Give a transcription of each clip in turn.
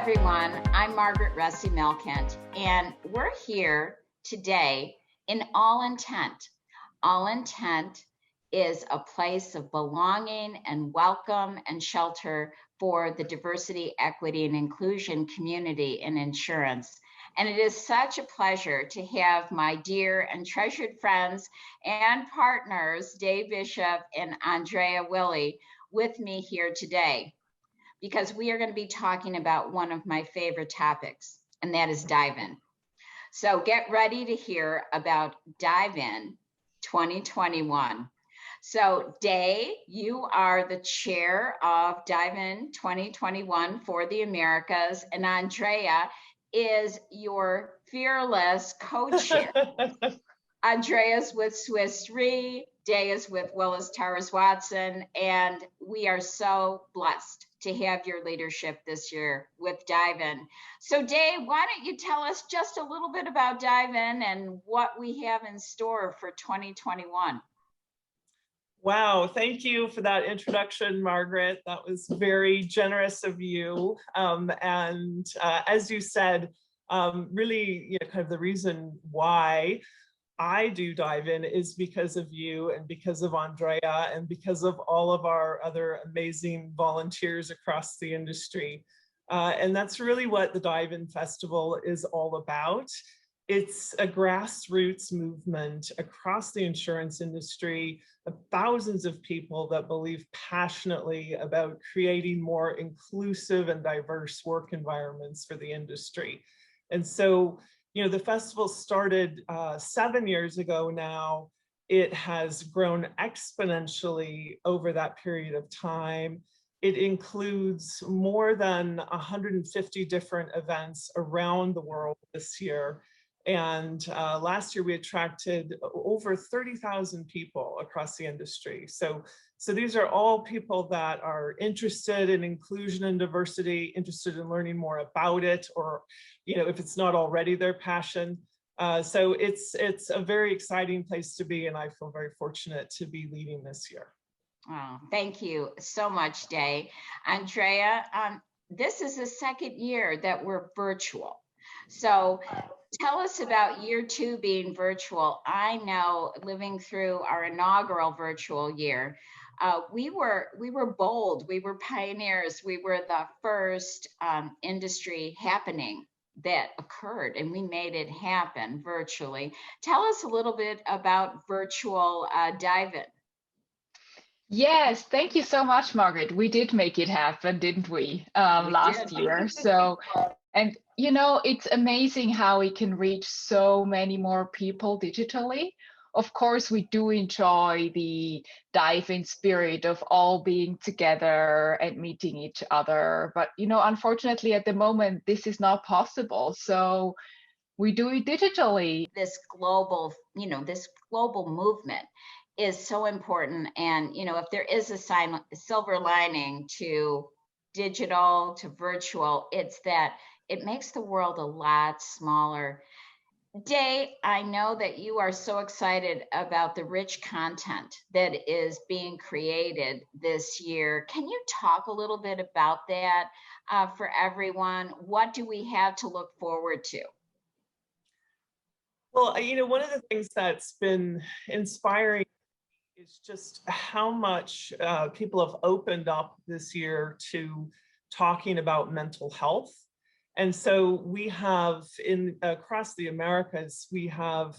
everyone. I'm Margaret Russi-Melkent, and we're here today in AllInTent. AllInTent is a place of belonging and welcome and shelter for the diversity, equity, and inclusion community in insurance. And it is such a pleasure to have my dear and treasured friends and partners, Dave Bishop and Andrea Willie, with me here today, because we are going to be talking about one of my favorite topics, and that is Dive-In. So get ready to hear about Dive-In 2021. So Day, you are the chair of Dive-In 2021 for the Americas, and Andrea is your fearless co-chair. Andrea's with Swiss Re, Day is with Willis Towers Watson, and we are so blessed to have your leadership this year with Dive-In. So Day, why don't you tell us just a little bit about Dive-In and what we have in store for 2021? Wow, thank you for that introduction, Margaret. That was very generous of you. As you said, really, kind of the reason why I do Dive-In is because of you and because of Andrea and because of all of our other amazing volunteers across the industry. And that's really what the Dive-In Festival is all about. It's a grassroots movement across the insurance industry of thousands of people that believe passionately about creating more inclusive and diverse work environments for the industry. And so, the festival started 7 years ago now. It has grown exponentially over that period of time. It includes more than 150 different events around the world this year. And last year we attracted over 30,000 people across the industry. So these are all people that are interested in inclusion and diversity, interested in learning more about it, or if it's not already their passion. So it's a very exciting place to be, and I feel very fortunate to be leading this year. Oh, thank you so much, Day. Andrea, this is the second year that we're virtual. So tell us about year 2 being virtual. I know, living through our inaugural virtual year, we were bold, we were pioneers, we were the first industry happening that occurred, and we made it happen virtually. Tell us a little bit about virtual Dive-In. Yes, thank you so much, Margaret. We did make it happen, didn't we, last year? So, and it's amazing how we can reach so many more people digitally. Of course, we do enjoy the Dive-In spirit of all being together and meeting each other. But, unfortunately, at the moment, this is not possible. So we do it digitally. This global movement is so important. And, if there is a silver lining to digital, to virtual, it's that it makes the world a lot smaller. Day, I know that you are so excited about the rich content that is being created this year. Can you talk a little bit about that for everyone? What do we have to look forward to? Well, one of the things that's been inspiring is just how much people have opened up this year to talking about mental health. And so we have across the Americas, we have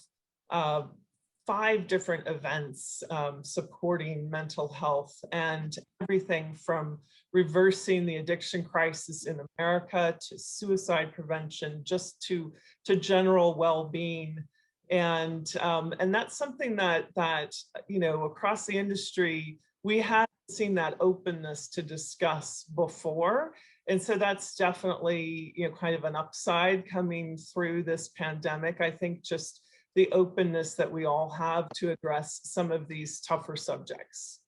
5 different events supporting mental health, and everything from reversing the addiction crisis in America to suicide prevention, just to general well-being. And that's something that across the industry, we haven't seen that openness to discuss before. And so that's definitely, kind of an upside coming through this pandemic. I think just the openness that we all have to address some of these tougher subjects.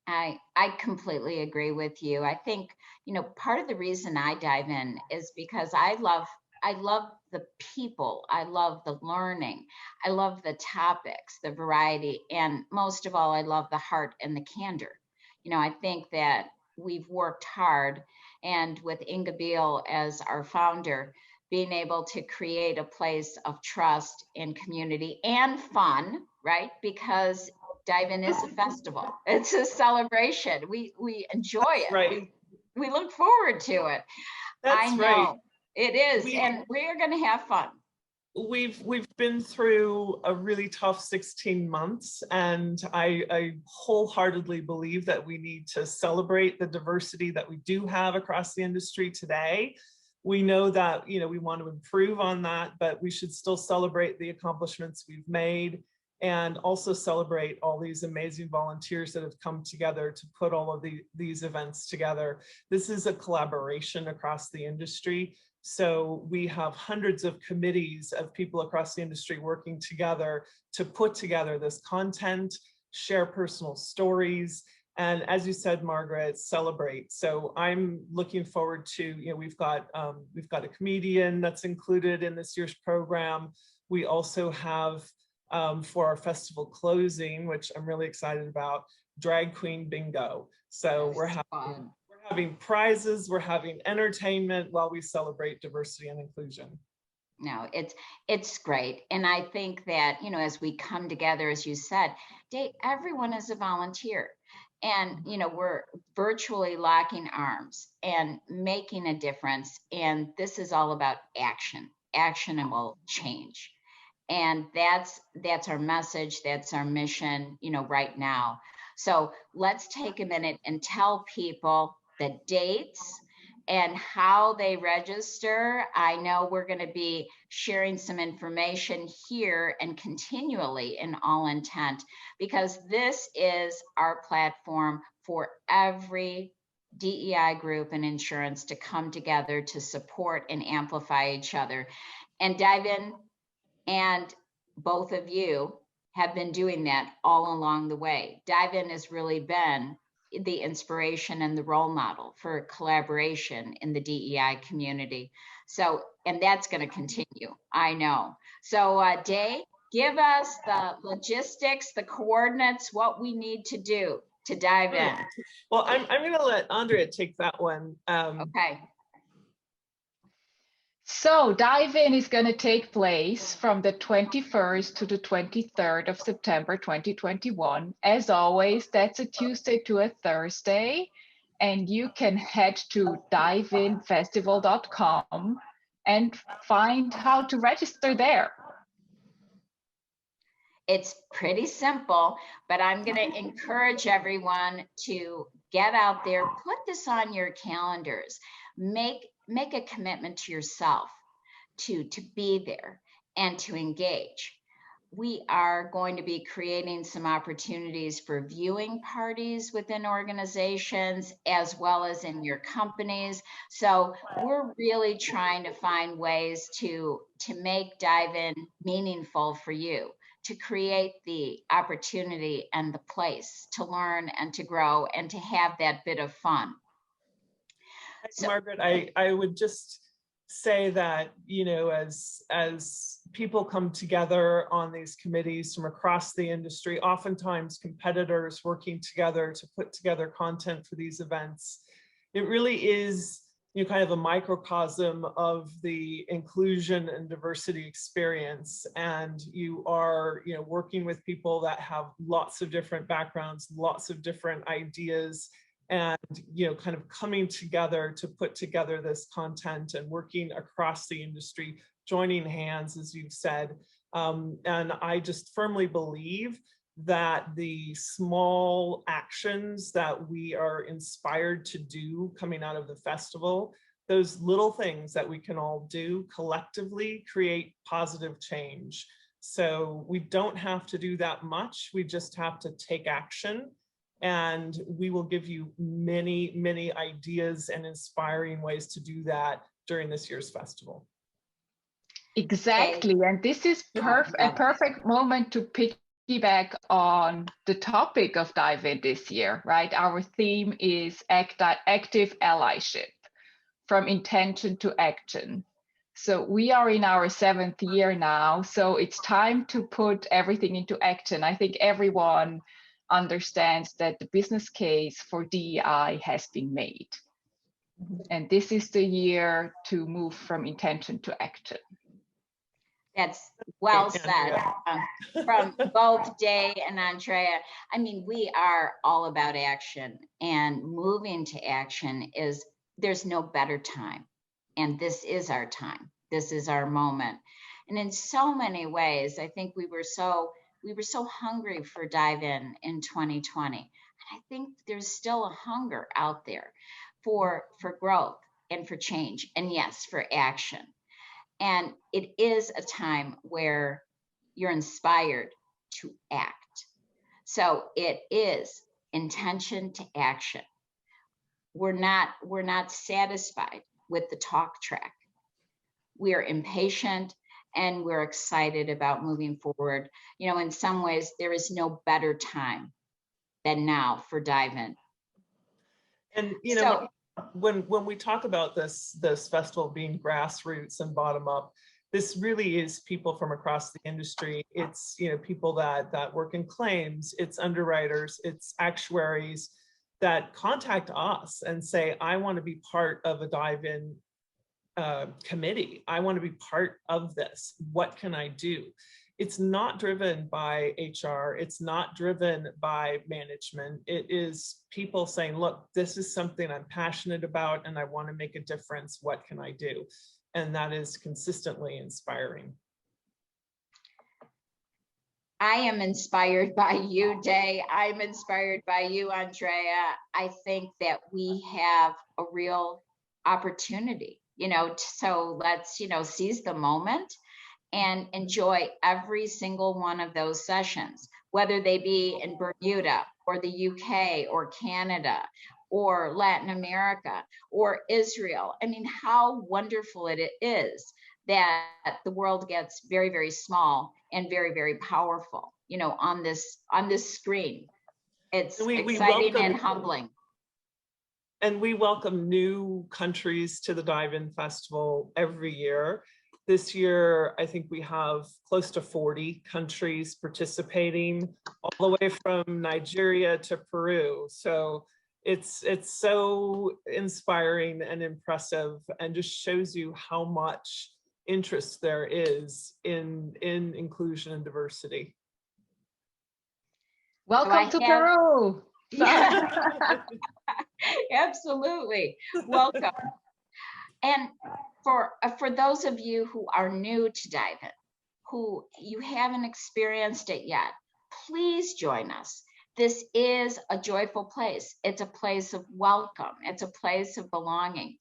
I completely agree with you. I think, part of the reason I dive in is because I love the people. I love the learning. I love the topics, the variety, and most of all, I love the heart and the candor. I think that we've worked hard, and with Inga Beale as our founder, being able to create a place of trust and community and fun, right? Because Dive In is a festival. It's a celebration. We enjoy it. Right. We look forward to it. That's I know right. it is, and we are going to have fun. We've been through a really tough 16 months, and I wholeheartedly believe that we need to celebrate the diversity that we do have across the industry today. We know that, you know, we want to improve on that, but we should still celebrate the accomplishments we've made, and also celebrate all these amazing volunteers that have come together to put all of these events together. This is a collaboration across the industry. So we have hundreds of committees of people across the industry working together to put together this content, share personal stories, and as you said, Margaret, celebrate. So I'm looking forward to, you know, we've got a comedian that's included in this year's program. We also have for our festival closing, which I'm really excited about, drag queen bingo. So we're having prizes, we're having entertainment while we celebrate diversity and inclusion. No, it's great. And I think that, you know, as we come together, as you said, Dave, everyone is a volunteer. And, you know, we're virtually locking arms and making a difference. And this is all about action, actionable change. And that's our message, that's our mission, you know, right now. So let's take a minute and tell people the dates and how they register. I know we're going to be sharing some information here and continually in AllInTent, because this is our platform for every DEI group and insurance to come together to support and amplify each other. And Dive In and both of you have been doing that all along the way. Dive In has really been the inspiration and the role model for collaboration in the DEI community. So, and that's going to continue, I know. So, Dave, give us the logistics, the coordinates, what we need to do to dive in. Well, I'm going to let Andrea take that one. Okay. So Dive In is going to take place from the 21st to the 23rd of September 2021. As always, that's a Tuesday to a Thursday. And you can head to diveinfestival.com and find how to register there. It's pretty simple, but I'm going to encourage everyone to get out there, put this on your calendars, make a commitment to yourself to be there and to engage. We are going to be creating some opportunities for viewing parties within organizations as well as in your companies. So we're really trying to find ways to make Dive In meaningful for you, to create the opportunity and the place to learn and to grow and to have that bit of fun. So, Margaret, I would just say that, you know, as people come together on these committees from across the industry, oftentimes competitors working together to put together content for these events, it really is, you know, kind of a microcosm of the inclusion and diversity experience. And you are, you know, working with people that have lots of different backgrounds, lots of different ideas, and, you know, kind of coming together to put together this content and working across the industry, joining hands, as you've said. And I just firmly believe that the small actions that we are inspired to do coming out of the festival, those little things that we can all do collectively create positive change. So we don't have to do that much. We just have to take action. And we will give you many, many ideas and inspiring ways to do that during this year's festival. Exactly. And this is a perfect moment to piggyback on the topic of Dive In this year, right? Our theme is active allyship, from intention to action. So we are in our 7th year now, so it's time to put everything into action. I think everyone understands that the business case for DEI has been made. And this is the year to move from intention to action. That's well said from both Day and Andrea. I mean, we are all about action, and moving to action there's no better time. And this is our time. This is our moment. And in so many ways, I think we were so hungry for Dive in 2020. And I think there's still a hunger out there for growth and for change, and yes, for action. And it is a time where you're inspired to act. So it is intention to action. We're not satisfied with the talk track. We are impatient and we're excited about moving forward. You know, in some ways, there is no better time than now for Dive In. And you know, when we talk about this festival being grassroots and bottom up, this really is people from across the industry. It's, you know, people that work in claims, it's underwriters, it's actuaries that contact us and say, I want to be part of a Dive In committee. I want to be part of this. What can I do? It's not driven by HR. It's not driven by management. It is people saying, look, this is something I'm passionate about and I want to make a difference. What can I do? And that is consistently inspiring. I am inspired by you, Day. I'm inspired by you, Andrea. I think that we have a real opportunity, you know, so let's, you know, seize the moment and enjoy every single one of those sessions, whether they be in Bermuda or the UK or Canada or Latin America or Israel. I mean, how wonderful it is that the world gets very, very small and very, very powerful, you know, on this screen. It's exciting and humbling. And we welcome new countries to the Dive In Festival every year. This year, I think we have close to 40 countries participating, all the way from Nigeria to Peru. So it's so inspiring and impressive, and just shows you how much interest there is in inclusion and diversity. Welcome to Peru. Yeah. Absolutely. Welcome. And for those of you who are new to Dive In, who you haven't experienced it yet, please join us. This is a joyful place. It's a place of welcome. It's a place of belonging.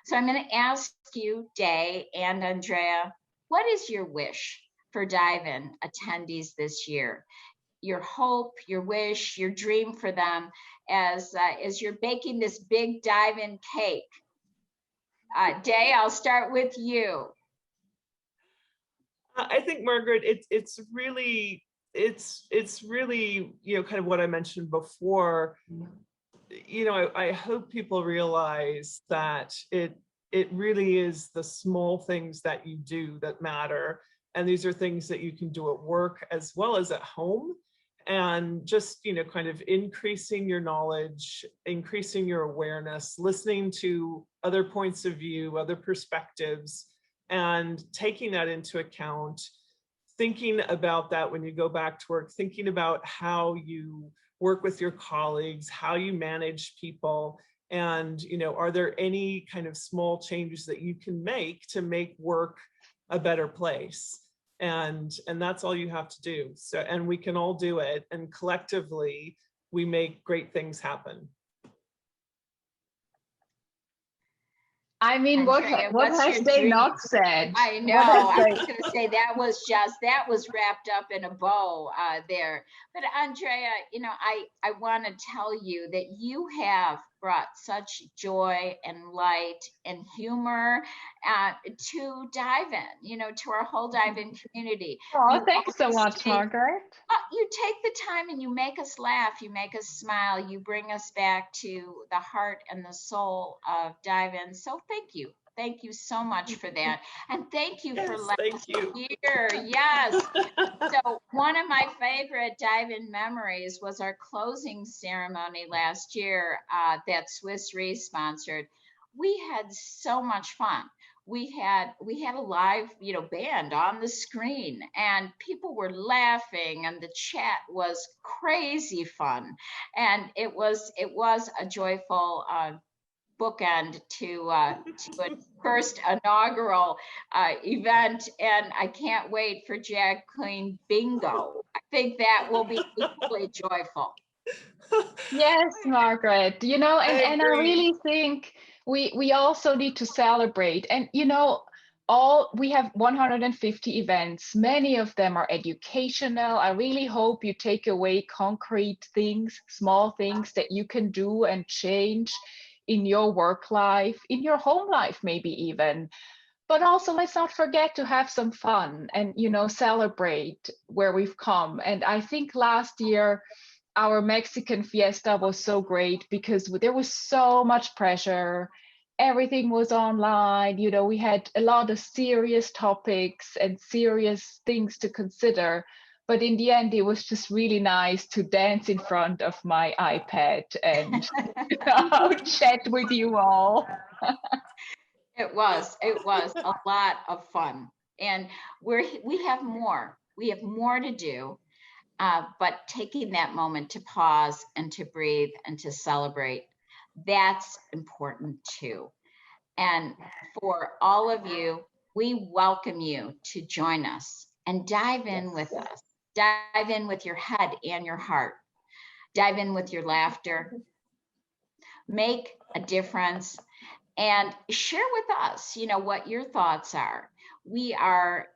So I'm going to ask you, Day and Andrea, what is your wish for Dive In attendees this year? Your hope, your wish, your dream for them as you're baking this big Dive In cake. Day, I'll start with you. I think, Margaret, it's really, you know, kind of what I mentioned before. You know, I hope people realize that it really is the small things that you do that matter. And these are things that you can do at work as well as at home. And just, you know, kind of increasing your knowledge, increasing your awareness, listening to other points of view, other perspectives, and taking that into account, thinking about that when you go back to work, thinking about how you work with your colleagues, how you manage people, and, you know, are there any kind of small changes that you can make to make work a better place? And that's all you have to do. So, and we can all do it, and collectively we make great things happen. I mean, what has they not said? I know. I was going to say that was wrapped up in a bow there. But Andrea, you know, I want to tell you that you have brought such joy and light and humor to Dive In, you know, to our whole Dive In community. Oh, thanks so much, Margaret. You take the time and you make us laugh, you make us smile, you bring us back to the heart and the soul of Dive In. So thank you. Thank you so much for that. And thank you for Thank last you. year. Yes. So one of my favorite dive-in memories was our closing ceremony last year that Swiss Re sponsored. We had so much fun. We had a live, band on the screen, and people were laughing, and the chat was crazy fun, and it was a joyful bookend to a first inaugural event, and I can't wait for Drag Queen Bingo. I think that will be equally joyful. Yes, Margaret, and I agree. really think we also need to celebrate. And we have 150 events. Many of them are educational. I really hope you take away concrete things, small things that you can do and change in your work life, in your home life, maybe even. But also, let's not forget to have some fun and, celebrate where we've come. And I think last year, our Mexican fiesta was so great because there was so much pressure. Everything was online. We had a lot of serious topics and serious things to consider. But in the end, it was just really nice to dance in front of my iPad and chat with you all. It was a lot of fun, and we have more. We have more to do, but taking that moment to pause and to breathe and to celebrate, that's important too. And for all of you, we welcome you to join us and dive in with us. Dive in with your head and your heart. Dive in with your laughter. Make a difference and share with us, what your thoughts are. We are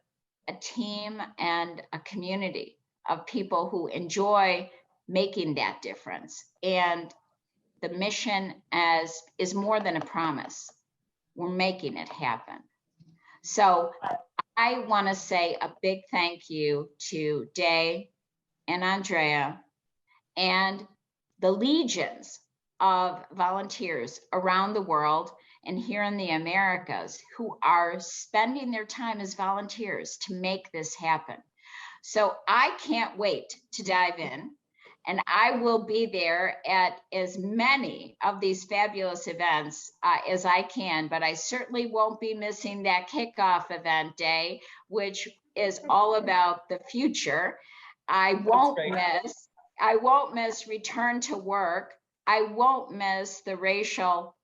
a team and a community of people who enjoy making that difference. And the mission is more than a promise. We're making it happen. So I want to say a big thank you to Day and Andrea and the legions of volunteers around the world and here in the Americas who are spending their time as volunteers to make this happen. So I can't wait to dive in, and I will be there at as many of these fabulous events as I can, but I certainly won't be missing that kickoff event day, which is all about the future. I won't miss return to work. I won't miss the racial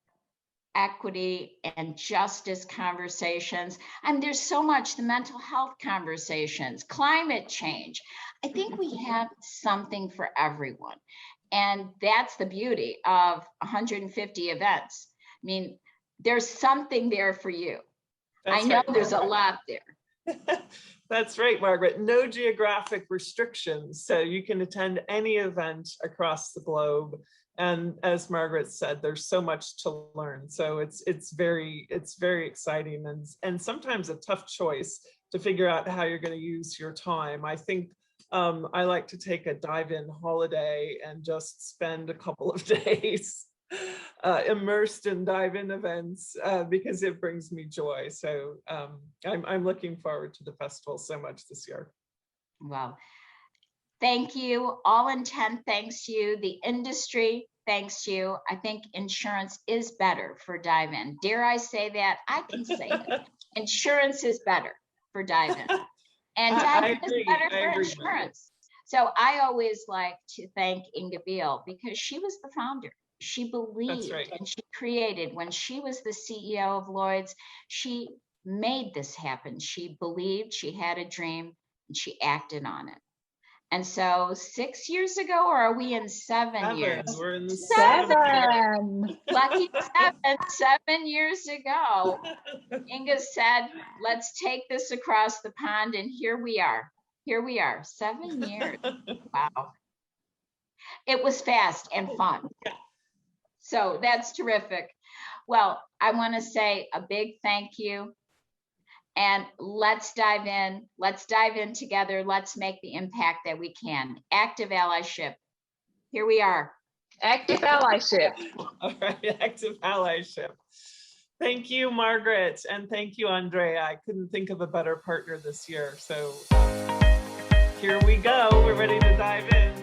equity and justice conversations. And there's so much, the mental health conversations, climate change. I think we have something for everyone. And that's the beauty of 150 events. I mean, there's something there for you. I know there's a lot there. That's right, Margaret. No geographic restrictions. So you can attend any event across the globe. And as Margaret said, there's so much to learn. So it's very exciting and sometimes a tough choice to figure out how you're going to use your time. I think I like to take a dive-in holiday and just spend a couple of days immersed in dive-in events because it brings me joy. So I'm looking forward to the festival so much this year. Well, thank you. AllInTent thanks you. The industry thanks you. I think insurance is better for dive-in. Dare I say that? I can say it. Insurance is better for dive-in. And dive-in is better for insurance. So I always like to thank Inga Beale because she was the founder. She believed and she created. When she was the CEO of Lloyd's, she made this happen. She believed, she had a dream, and she acted on it. And so 6 years ago, or are we in 7 years? We're in the 7. Lucky 7 years ago, Inga said, let's take this across the pond. And here we are. 7 years. Wow. It was fast and fun. So that's terrific. Well, I want to say a big thank you. And let's dive in. Let's dive in together. Let's make the impact that we can. Active allyship. Here we are. Active allyship. All right, active allyship. Thank you, Margaret, and thank you, Andrea. I couldn't think of a better partner this year. So here we go. We're ready to dive in.